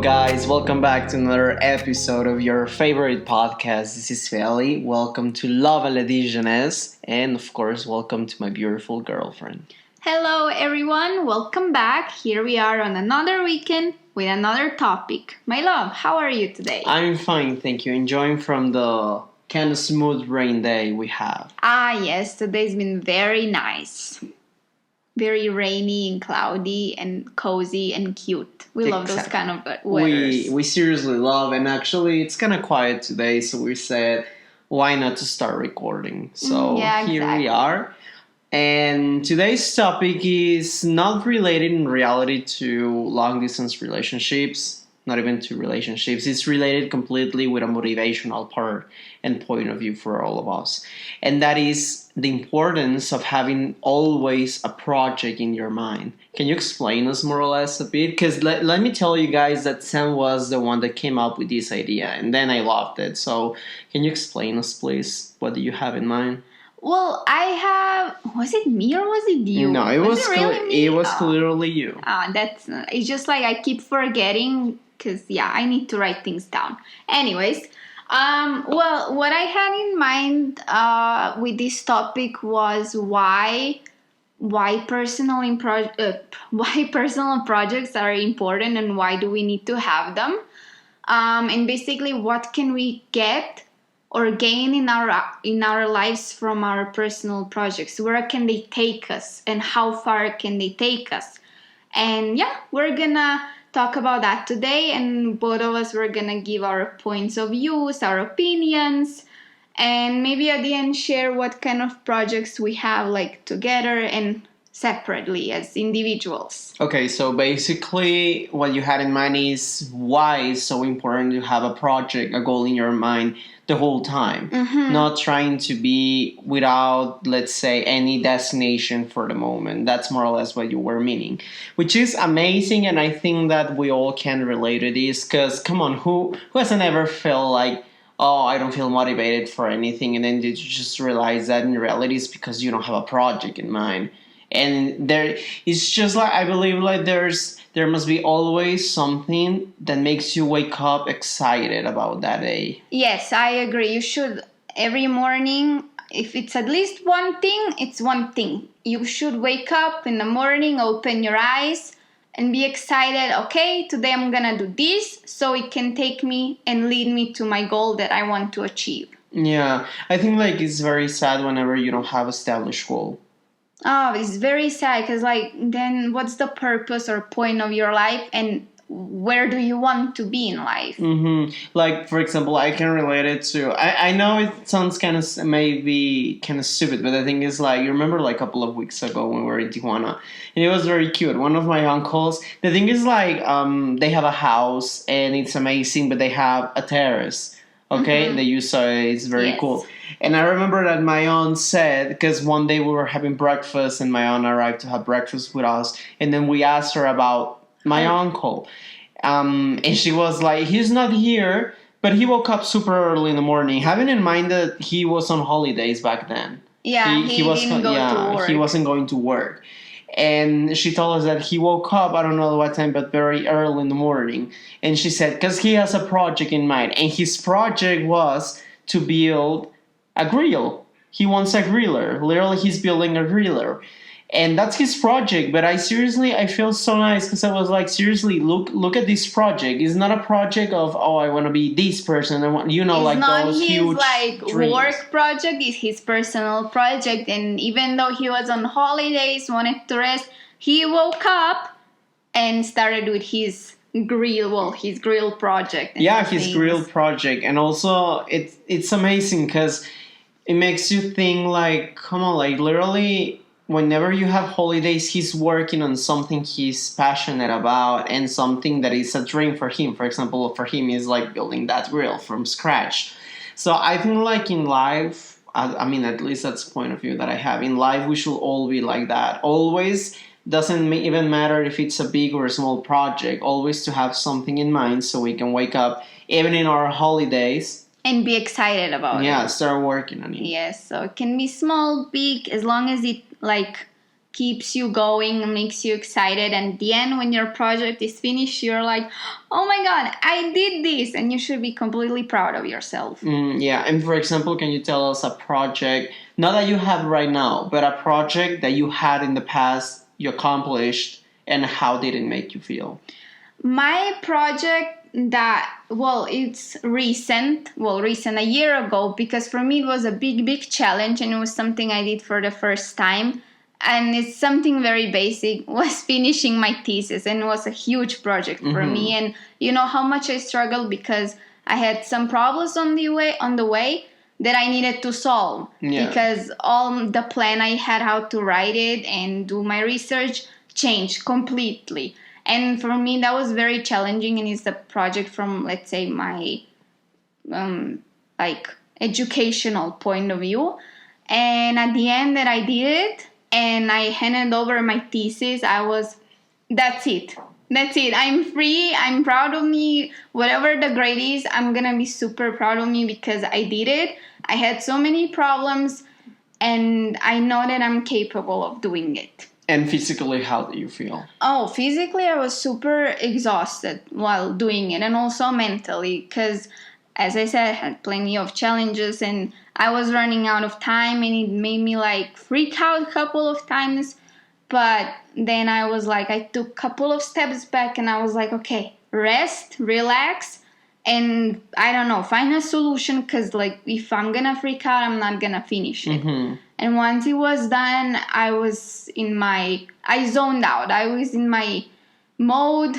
guys, welcome back to another episode of your favorite podcast. This is Feli. Welcome to lovealadijonnaise, and of course, welcome to my beautiful girlfriend. Hello everyone, welcome back. Here we are on another weekend with another topic. My love, how are you today? I'm fine, thank you. Enjoying from the kind of smooth rain day we have. Yes, today's been very nice. Very rainy and cloudy and cozy and cute. We love those kind of weathers. We seriously love, and actually it's kind of quiet today, so we said, why not to start recording? So here we are. And today's topic is not related in reality to long distance relationships, not even to relationships. It's related completely with a motivational part and point of view for all of us. And that is the importance of having always a project in your mind. Can you explain us more or less a bit? Because let me tell you guys that Sam was the one that came up with this idea, and then I loved it. So can you explain us, please? What do you have in mind? Well, was it me or was it you? No, it was really me? It was clearly you. It's just like I keep forgetting because, I need to write things down. Anyways, well, what I had in mind with this topic was why personal projects are important and why do we need to have them. And basically, what can we get or gain in our lives from our personal projects? Where can they take us and how far can they take us? And we're gonna talk about that today, and both of us we're gonna give our points of views, our opinions, and maybe at the end share what kind of projects we have like together and separately as individuals. Okay, so basically what you had in mind is why it's so important to have a project, a goal in your mind the whole time. Mm-hmm. Not trying to be without, let's say, any destination for the moment. That's more or less what you were meaning, which is amazing, and I think that we all can relate to this because, come on, who hasn't ever felt like, oh, I don't feel motivated for anything, and then you just realize that in reality it's because you don't have a project in mind. And it's just like, I believe like there must be always something that makes you wake up excited about that day. Yes, I agree. You should every morning, if it's at least one thing, it's one thing. You should wake up in the morning, open your eyes, and be excited. Okay, today I'm gonna do this, so it can take me and lead me to my goal that I want to achieve. Yeah, I think like it's very sad whenever you don't have established goal. Oh, it's very sad because then what's the purpose or point of your life and where do you want to be in life? Mm-hmm. Like, for example, I can relate it to, I know it sounds kind of maybe kind of stupid, but the thing is like, you remember like a couple of weeks ago when we were in Tijuana, and it was very cute. One of my uncles, the thing is like, they have a house and it's amazing, but they have a terrace. Okay, Mm-hmm. they use it's very cool. And I remember that my aunt said, because one day we were having breakfast and my aunt arrived to have breakfast with us, and then we asked her about my uncle. And she was like, he's not here, but he woke up super early in the morning, having in mind that he was on holidays back then. Yeah, he didn't go to work. He wasn't going to work. And she told us that he woke up, I don't know what time, but very early in the morning. And she said, because he has a project in mind. And his project was to build a grill. He wants a griller. Literally, he's building a griller. And that's his project. But I feel so nice because I was like, seriously, look at this project. It's not a project of, oh, I want to be this person. I want, it's like not those huge dreams. Work project. It's his personal project. And even though he was on holidays, wanted to rest, he woke up and started with his grill project. His grill project. And also, it's amazing because it makes you think like, come on, like literally whenever you have holidays, he's working on something he's passionate about and something that is a dream for him. For example, for him is like building that grill from scratch. So I think like in life, I mean, at least that's the point of view that I have. In life, we should all be like that. Always, doesn't even matter if it's a big or a small project, always to have something in mind so we can wake up even in our holidays and be excited about it. Yeah, start working on it. Yes, so it can be small, big, as long as it like keeps you going and makes you excited. And at the end, when your project is finished, you're like, oh my God, I did this. And you should be completely proud of yourself. Yeah. And for example, can you tell us a project, not that you have right now, but a project that you had in the past, you accomplished, and how did it make you feel? My project it's recent a year ago, because for me it was a big challenge, and it was something I did for the first time, and it's something very basic, was finishing my thesis, and it was a huge project for me. And you know how much I struggled, because I had some problems on the way that I needed to solve, because all the plan I had how to write it and do my research changed completely. And for me, that was very challenging, and it's the project from, let's say, my educational point of view. And at the end that I did it, and I handed over my thesis, that's it. I'm free. I'm proud of me. Whatever the grade is, I'm going to be super proud of me because I did it. I had so many problems, and I know that I'm capable of doing it. And physically, how do you feel? Oh, physically, I was super exhausted while doing it, and also mentally, because, as I said, I had plenty of challenges, and I was running out of time, and it made me freak out a couple of times. But then I took a couple of steps back, and I was like, okay, rest, relax, and I don't know, find a solution, because if I'm gonna freak out, I'm not gonna finish it. And once it was done, I zoned out. I was in my mode,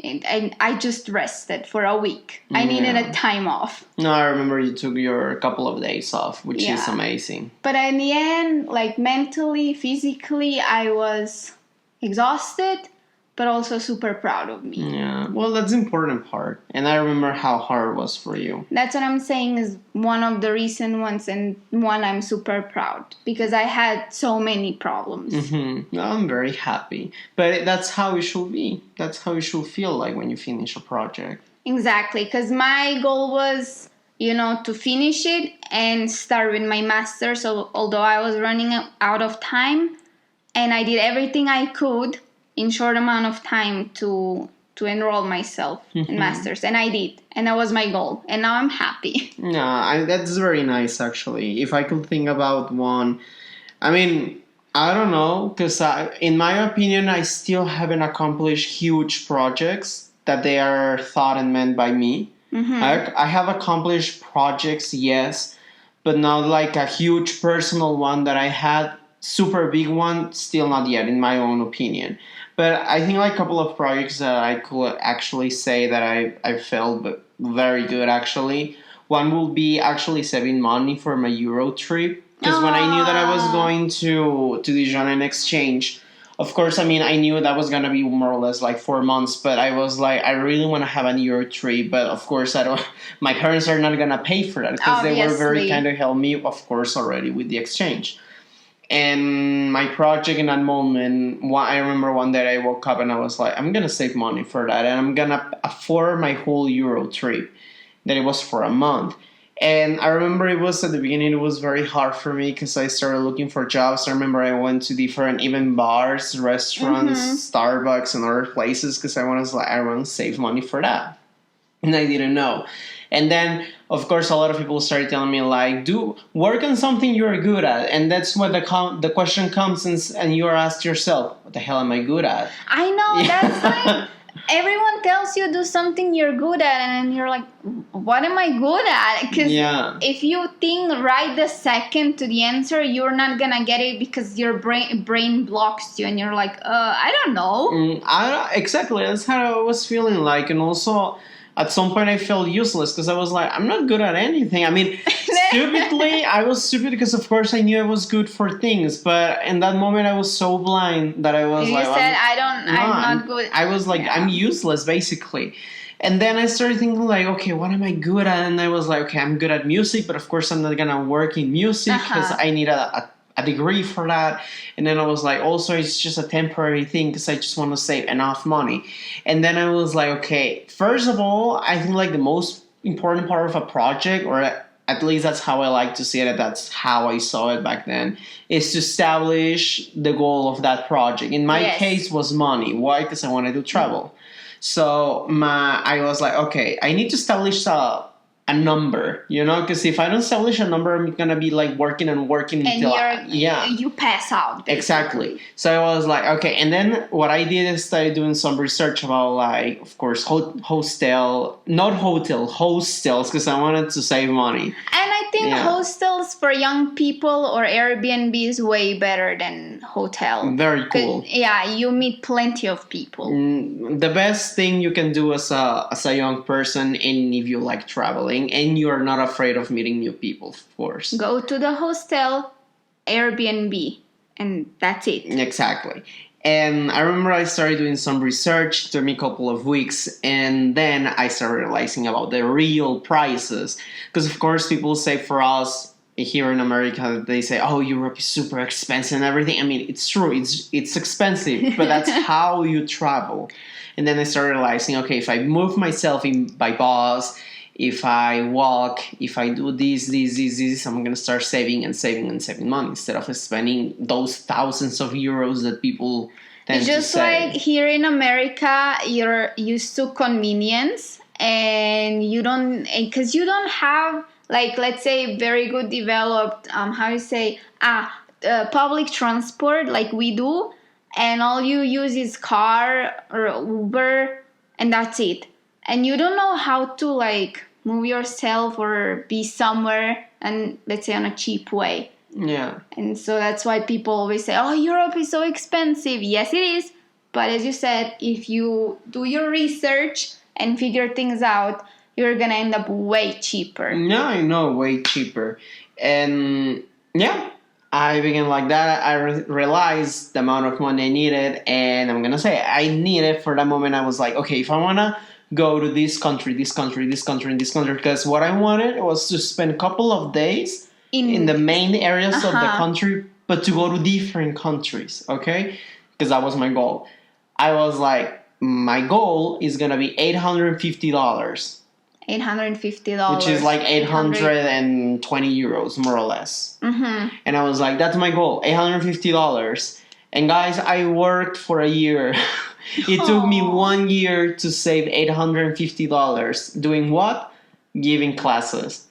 and I just rested for a week. I needed a time off. No, I remember you took your couple of days off, which is amazing. But in the end, mentally, physically, I was exhausted, but also super proud of me. Yeah, well, that's the important part. And I remember how hard it was for you. That's what I'm saying is one of the recent ones, and one I'm super proud, because I had so many problems. No, I'm very happy. But that's how it should be. That's how it should feel like when you finish a project. Exactly, because my goal was, to finish it and start with my master's. So although I was running out of time, and I did everything I could in short amount of time to enroll myself in masters, and I did, and that was my goal, and now I'm happy. Yeah, that's very nice, actually. If I could think about one, I don't know, because in my opinion, I still haven't accomplished huge projects that they are thought and meant by me. I have accomplished projects, yes, but not a huge personal one that I had, super big one, still not yet, in my own opinion. But I think a couple of projects that I could actually say that I felt very good, actually. One will be actually saving money for my Euro trip. Because when I knew that I was going to Dijon and exchange, of course, I knew that was going to be more or less 4 months. But I was I really want to have a Euro trip. But of course, my parents are not going to pay for that. Because they were very kind of help me, of course, already with the exchange. And my project in that moment, I remember one day I woke up and I was I'm going to save money for that. And I'm going to afford my whole Euro trip. That it was for a month. And I remember it was at the beginning, it was very hard for me because I started looking for jobs. I remember I went to different even bars, restaurants, Starbucks, and other places because I want to save money for that. And I didn't know. And then, of course, a lot of people started telling me, work on something you're good at. And that's when the question comes and you're asked yourself, what the hell am I good at? I know, that's everyone tells you do something you're good at, and you're like, what am I good at? Because if you think right the second to the answer, you're not going to get it because your brain blocks you, and you're like, I don't know. Exactly, that's how I was feeling and also at some point I felt useless because I was I'm not good at anything. Stupidly, I was stupid because of course I knew I was good for things, but in that moment I was so blind that I was I'm not good. I was I'm useless basically. And then I started thinking okay, what am I good at? And I was okay, I'm good at music, but of course I'm not gonna work in music because I need a degree for that. And then I was also it's just a temporary thing because I just want to save enough money. And then I was okay, first of all, I think the most important part of a project or at least that's how I like to see it. That's how I saw it back then. Is to establish the goal of that project. In my case, was money. Why? Because I wanted to travel. So I was like, okay, I need to establish a number, because if I don't establish a number, I'm gonna be like working and working and until you pass out. Basically. Exactly. So I was like, okay, and then what I did is started doing some research about, like, of course, hostels, because I wanted to save money. And I think hostels for young people or Airbnb is way better than hotel. Very cool. Yeah, you meet plenty of people. The best thing you can do as a young person, and if you like traveling, and you are not afraid of meeting new people, of course. Go to the hostel, Airbnb, and that's it. Exactly. And I remember I started doing some research. It took me a couple of weeks, and then I started realizing about the real prices. Because, of course, people say for us here in America, they say, oh, Europe is super expensive and everything. I mean, it's true. It's expensive, but that's how you travel. And then I started realizing, okay, if I move myself by bus, if I walk, if I do this, I'm going to start saving money instead of spending those thousands of euros that people tend to say. Just like here in America, you're used to convenience, and because you don't have, like, let's say, very good developed, public transport like we do, and all you use is car or Uber, and that's it. And you don't know how to, like, move yourself or be somewhere, and let's say on a cheap way. Yeah. And so that's why people always say, oh, Europe is so expensive. Yes, it is. But as you said, if you do your research and figure things out, you're going to end up way cheaper. Yeah, I know, way cheaper. And yeah, I began like that. I realized the amount of money I needed. And I'm going to say I needed, for that moment, I was like, okay, if I want to go to this country, because what I wanted was to spend a couple of days in the main areas of the country, but to go to different countries, okay? Because that was my goal. I was like, my goal is going to be $850. $850. Which is like 820 euros, more or less. Mm-hmm. And I was like, that's my goal, $850. And guys, I worked for a year. It took me 1 year to save $850. Doing what? Giving classes.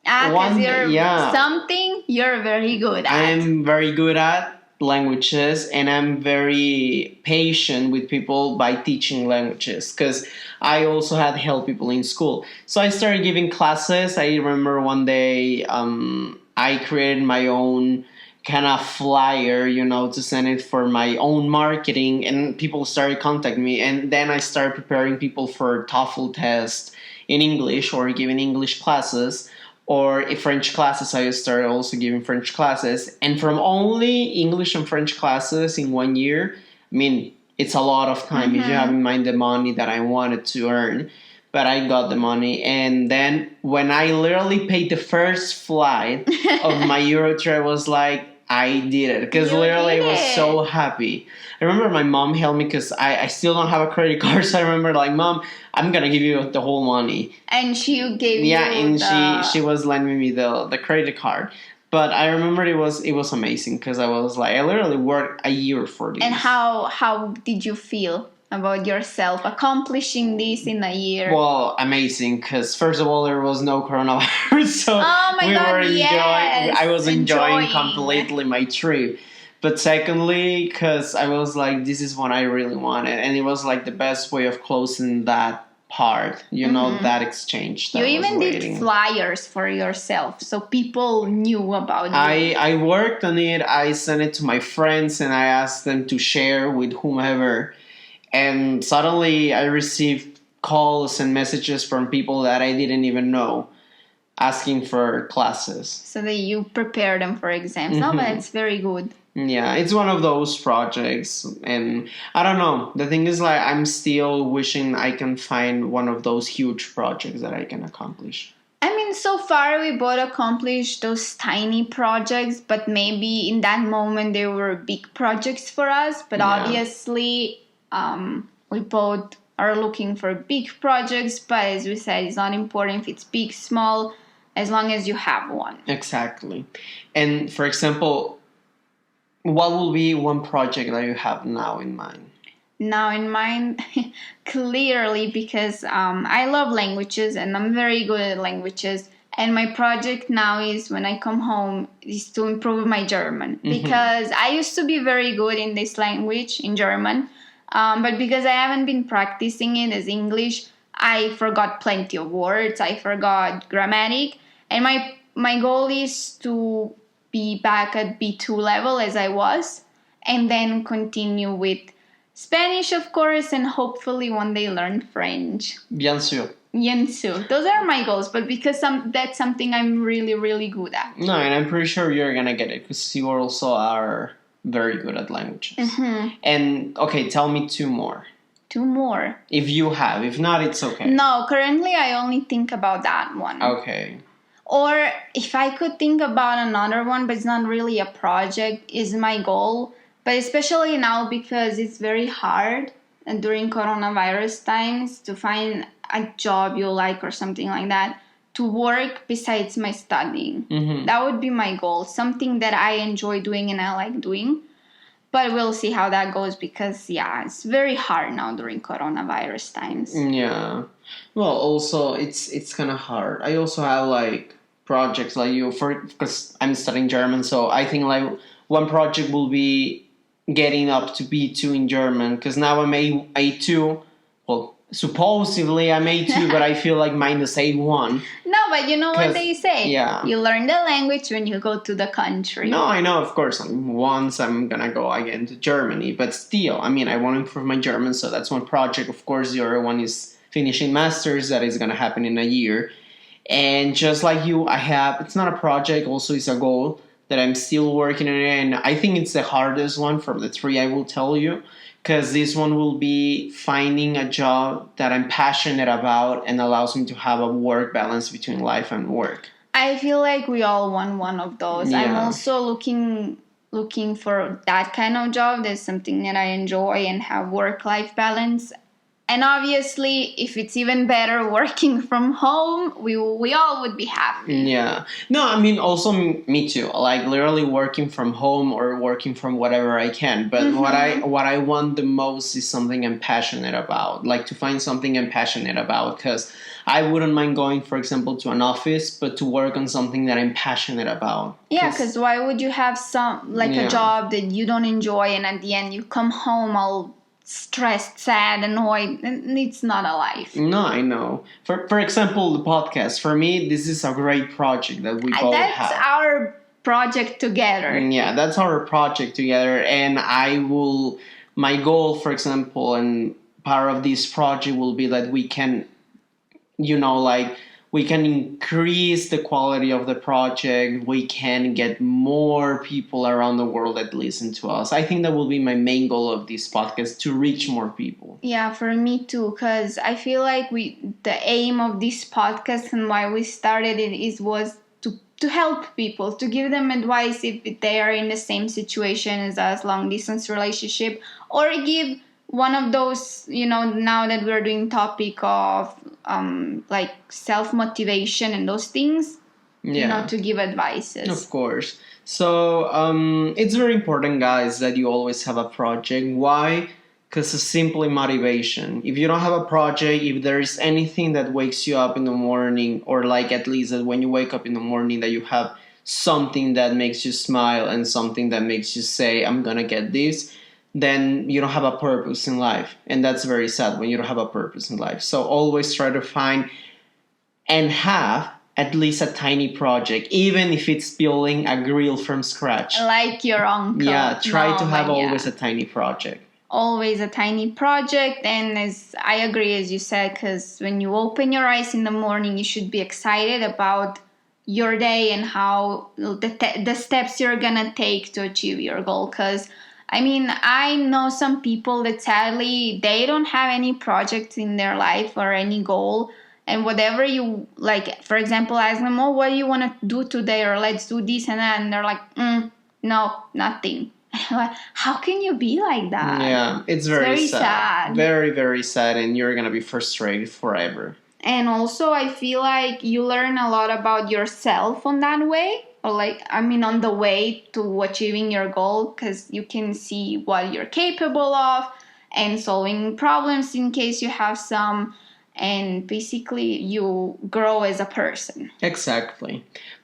Something you're very good at. I am very good at languages, and I'm very patient with people by teaching languages, because I also had help people in school. So I started giving classes. I remember one day I created my own kind of flyer, to send it for my own marketing, and people started contacting me, and then I started preparing people for TOEFL test in English, or giving English classes, or French classes. I started also giving French classes, and from only English and French classes in 1 year, I mean, it's a lot of time if you have in mind the money that I wanted to earn. But I got the money, and then when I literally paid the first flight of my Euro trip, I was like, I did it, because literally I was so happy. I remember my mom helped me, because I still don't have a credit card. So I remember, like, Mom, I'm gonna give you the whole money. And she gave you and she was lending me the credit card. But I remember it was amazing, because I was like, I literally worked a year for this. And how did you feel about yourself accomplishing this in a year? Well, amazing, because first of all, there was no coronavirus, so I was enjoying completely my trip. But secondly, because I was like, this is what I really wanted, and it was like the best way of closing that part, that exchange. That you even did flyers for yourself, so people knew about you. I worked on it. I sent it to my friends, and I asked them to share with whomever. And suddenly I received calls and messages from people that I didn't even know, asking for classes. So that you prepare them for exams. No, but it's very good. Yeah, it's one of those projects. And I don't know. The thing is, like, I'm still wishing I can find one of those huge projects that I can accomplish. I mean, so far we both accomplished those tiny projects, but maybe in that moment they were big projects for us. But obviously... we both are looking for big projects, but as we said, it's not important if it's big, small. as long as you have one. Exactly. And for example, what will be one project that you have now in mind? Now in mind, clearly, because I love languages and I'm very good at languages. And my project now is, when I come home, is to improve my German. Because I used to be very good in this language, in German. But because I haven't been practicing it as English, I forgot plenty of words. I forgot grammatic. And my goal is to be back at B2 level as I was. And then continue with Spanish, of course, and hopefully one day learn French. Bien sûr. Bien sûr. Those are my goals, but because that's something I'm really, really good at. No, and I'm pretty sure you're going to get it because you also are very good at languages. And, okay, tell me two more. Two more? If you have. If not, it's okay. No, currently I only think about that one. Okay. Or if I could think about another one, but it's not really a project, is my goal. But especially now, because it's very hard and during coronavirus times to find a job you like or something like that, to work besides my studying. That would be my goal. Something that I enjoy doing and I like doing. But we'll see how that goes because, yeah, it's very hard now during coronavirus times. Yeah. Well, also, it's kind of hard. I also have, like, projects like you, because I'm studying German, so I think, like, one project will be getting up to B2 in German, because now I'm A2. Well, supposedly I'm A2, but I feel like minus A1. No, but you know what they say. Yeah. You learn the language when you go to the country. No, I know, of course. Once I'm going to go again to Germany, but still, I mean, I want to improve my German, so that's one project. Of course, the other one is finishing masters. That is going to happen in a year. And just like you, it's not a project, also it's a goal that I'm still working on it, and I think it's the hardest one from the three, I will tell you, because this one will be finding a job that I'm passionate about and allows me to have a work balance between life and work. I feel like we all want one of those. Yeah. I'm also looking for that kind of job. That's something that I enjoy and have work-life balance. And obviously, if it's even better working from home, we all would be happy. Yeah. No, I mean, also me too. Like literally working from home or working from whatever I can. But what I want the most is something I'm passionate about. Like to find something I'm passionate about, because I wouldn't mind going, for example, to an office, but to work on something that I'm passionate about. Yeah, because why would you have a job that you don't enjoy, and at the end you come home all stressed, sad, annoyed, and it's not a life. No, I know. For example, the podcast. For me, this is a great project that we both have. That's our project together. Yeah, that's our project together. And my goal, for example, and part of this project will be that we can, we can increase the quality of the project. We can get more people around the world that listen to us. I think that will be my main goal of this podcast, to reach more people. Yeah, for me too, because I feel like the aim of this podcast and why we started it was to help people, to give them advice if they are in the same situation as us, long distance relationship, or give one of those, now that we're doing topic of like self-motivation and those things, to give advices. Of course. So it's very important, guys, that you always have a project. Why? Because it's simply motivation. If you don't have a project, if there is anything that wakes you up in the morning, or like at least that when you wake up in the morning that you have something that makes you smile and something that makes you say, I'm gonna get this, then you don't have a purpose in life. And that's very sad when you don't have a purpose in life. So always try to find and have at least a tiny project, even if it's building a grill from scratch. Like your uncle. Yeah, try to have always a tiny project. Always a tiny project. And as I agree, as you said, because when you open your eyes in the morning, you should be excited about your day and how the steps you're gonna take to achieve your goal. Because I know some people that sadly they don't have any projects in their life or any goal, and whatever you like, for example, ask them, oh, what do you want to do today, or let's do this and that, and they're like, no, nothing. How can you be like that? Yeah, it's very sad. Very, very sad, and you're gonna be frustrated forever. And also, I feel like you learn a lot about yourself on that way, or on the way to achieving your goal, because you can see what you're capable of and solving problems in case you have some, and basically you grow as a person. Exactly.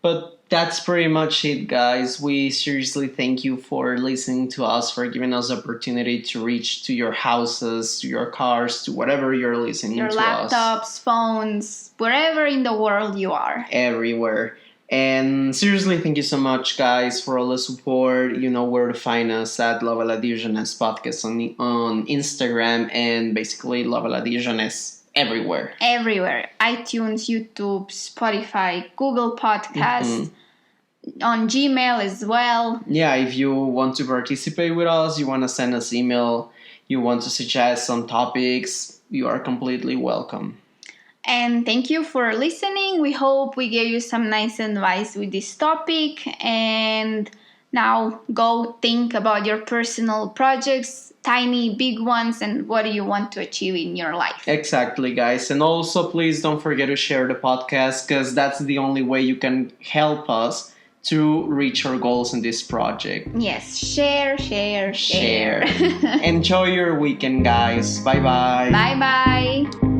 But that's pretty much it, guys. We seriously thank you for listening to us, for giving us the opportunity to reach to your houses, to your cars, to whatever you're listening your to laptops, us. Phones, wherever in the world you are. Everywhere. And seriously, thank you so much, guys, for all the support. You know where to find us at lovealadijonnaise podcast on Instagram, and basically lovealadijonnaise everywhere. Everywhere. iTunes, YouTube, Spotify, Google Podcasts, on Gmail as well. Yeah, if you want to participate with us, you want to send us email, you want to suggest some topics, you are completely welcome. And thank you for listening. We hope we gave you some nice advice with this topic. And now go think about your personal projects, tiny, big ones, and what do you want to achieve in your life. Exactly, guys. And also, please don't forget to share the podcast, because that's the only way you can help us to reach our goals in this project. Yes, share. Enjoy your weekend, guys. Bye-bye. Bye-bye.